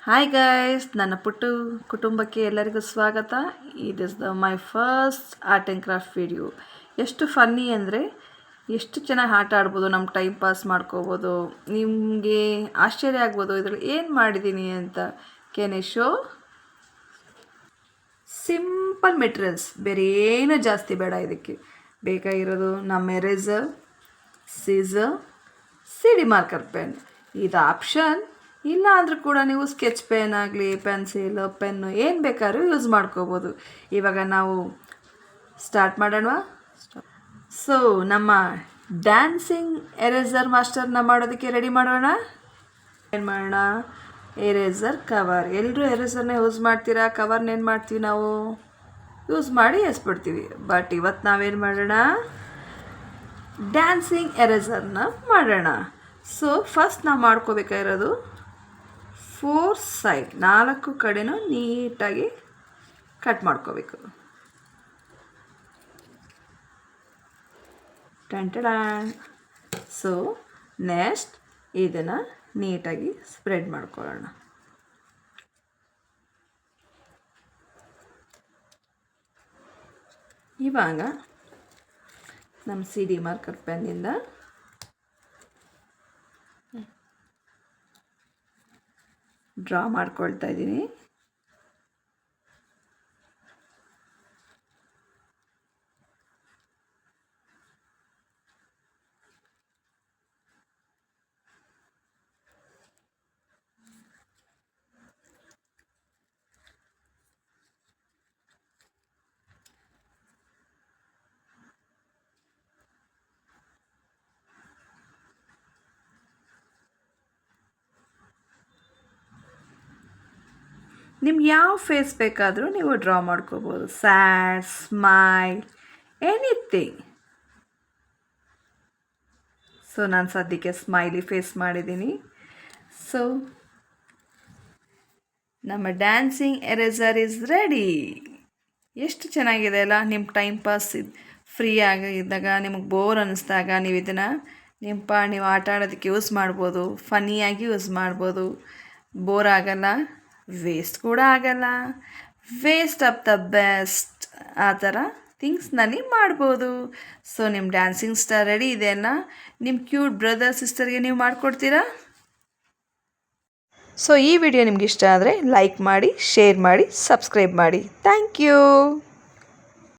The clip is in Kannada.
ಹಾಯ್ ಗೈಸ್, ನನ್ನ ಪುಟ್ಟು ಕುಟುಂಬಕ್ಕೆ ಎಲ್ಲರಿಗೂ ಸ್ವಾಗತ. It is my first art and craft video. ಎಷ್ಟು ಫನ್ನಿ ಅಂದರೆ ಎಷ್ಟು ಚೆನ್ನಾಗಿ ಆಟ ಆಡ್ಬೋದು, ನಮ್ಮ ಟೈಮ್ ಪಾಸ್ ಮಾಡ್ಕೋಬೋದು. ನಿಮಗೆ ಆಶ್ಚರ್ಯ ಆಗ್ಬೋದು ಇದರಲ್ಲಿ ಏನು ಮಾಡಿದ್ದೀನಿ ಅಂತ. Can I show? Simple materials, ಬೇರೆ ಏನೂ ಜಾಸ್ತಿ ಬೇಡ. ಇದಕ್ಕೆ ಬೇಕಾಗಿರೋದು ನಮ್ಮ ಎರೇಸರ್, ಸೀಸರ್, ಸಿಡಿ ಮಾರ್ಕರ್ ಪೆನ್. ಇದು ಆಪ್ಷನ್. ಇಲ್ಲ ಅಂದರೂ ಕೂಡ ನೀವು ಸ್ಕೆಚ್ ಪೆನ್ ಆಗಲಿ, ಪೆನ್ಸಿಲ್, ಪೆನ್ನು ಏನು ಬೇಕಾದ್ರೂ ಯೂಸ್ ಮಾಡ್ಕೋಬೋದು. ಇವಾಗ ನಾವು ಸ್ಟಾರ್ಟ್ ಮಾಡೋಣ. ಸೊ ನಮ್ಮ ಡ್ಯಾನ್ಸಿಂಗ್ ಎರೇಸರ್ ಮಾಸ್ಟರ್ನ ಮಾಡೋದಕ್ಕೆ ರೆಡಿ ಮಾಡೋಣ. ಏನು ಮಾಡೋಣ? Eraser cover. ಎಲ್ಲರೂ ಎರೇಸರ್ನ ಯೂಸ್ ಮಾಡ್ತೀರಾ, ಕವರ್ನ ಏನು ಮಾಡ್ತೀವಿ ನಾವು ಯೂಸ್ ಮಾಡಿ ಎಸ್ಬಿಡ್ತೀವಿ. ಬಟ್ ಇವತ್ತು ನಾವೇನು ಮಾಡೋಣ? ಡ್ಯಾನ್ಸಿಂಗ್ ಎರೇಸರ್ನ ಮಾಡೋಣ. ಸೊ ಫಸ್ಟ್ ನಾವು ಮಾಡ್ಕೋಬೇಕಾಗಿರೋದು 4 ಸೈಡ್, 4 ಕಡೆನೂ ನೀಟಾಗಿ ಕಟ್ ಮಾಡ್ಕೋಬೇಕು. ಸೊ ನೆಕ್ಸ್ಟ್ ಇದನ್ನು ನೀಟಾಗಿ ಸ್ಪ್ರೆಡ್ ಮಾಡ್ಕೊಳ್ಳೋಣ. ಇವಾಗ ನಮ್ಮ ಸಿ ಡಿ ಮಾರ್ಕರ್ ಪೆನ್ನಿಂದ ಡ್ರಾ ಮಾಡ್ಕೊಳ್ತಾ ಇದ್ದೀನಿ. ನಿಮ್ಗೆ ಯಾವ ಫೇಸ್ ಬೇಕಾದರೂ ನೀವು ಡ್ರಾ ಮಾಡ್ಕೋಬೋದು. Sad, smile, anything. ಸೊ ನಾನು ಸದ್ಯಕ್ಕೆ ಸ್ಮೈಲಿ ಫೇಸ್ ಮಾಡಿದ್ದೀನಿ. ಸೊ ನಮ್ಮ ಡ್ಯಾನ್ಸಿಂಗ್ ಎರೇಸರ್ ಇಸ್ ರೆಡಿ. ಎಷ್ಟು ಚೆನ್ನಾಗಿದೆ ಅಲ್ಲ? ನಿಮ್ಮ ಟೈಮ್ ಪಾಸ್ ಫ್ರೀ ಆಗಿದ್ದಾಗ, ನಿಮಗೆ ಬೋರ್ ಅನ್ನಿಸ್ದಾಗ ನೀವು ಇದನ್ನು ನೀವು ಆಟ ಆಡೋದಕ್ಕೆ ಯೂಸ್ ಮಾಡ್ಬೋದು. ಫನ್ನಿಯಾಗಿ ಯೂಸ್ ಮಾಡ್ಬೋದು. ಬೋರ್ ಆಗಲ್ಲ, ವೇಸ್ಟ್ ಕೂಡ ಆಗಲ್ಲ. ವೇಸ್ಟ್ ಆಫ್ ದ ಬೆಸ್ಟ್ ಆ ಥರ ಥಿಂಗ್ಸ್ನಲ್ಲಿ ಮಾಡ್ಬೋದು. ಸೊ ನಿಮ್ಮ ಡ್ಯಾನ್ಸಿಂಗ್ ಸ್ಟಾರ್ ರೆಡಿ ಇದೆ ಅಲ್ಲ? ನಿಮ್ಮ ಕ್ಯೂಟ್ ಬ್ರದರ್ ಸಿಸ್ಟರ್ಗೆ ನೀವು ಮಾಡಿಕೊಡ್ತೀರಾ? ಸೊ ಈ ವಿಡಿಯೋ ನಿಮ್ಗೆ ಇಷ್ಟ ಆದರೆ ಲೈಕ್ ಮಾಡಿ, ಶೇರ್ ಮಾಡಿ, ಸಬ್ಸ್ಕ್ರೈಬ್ ಮಾಡಿ. Thank you.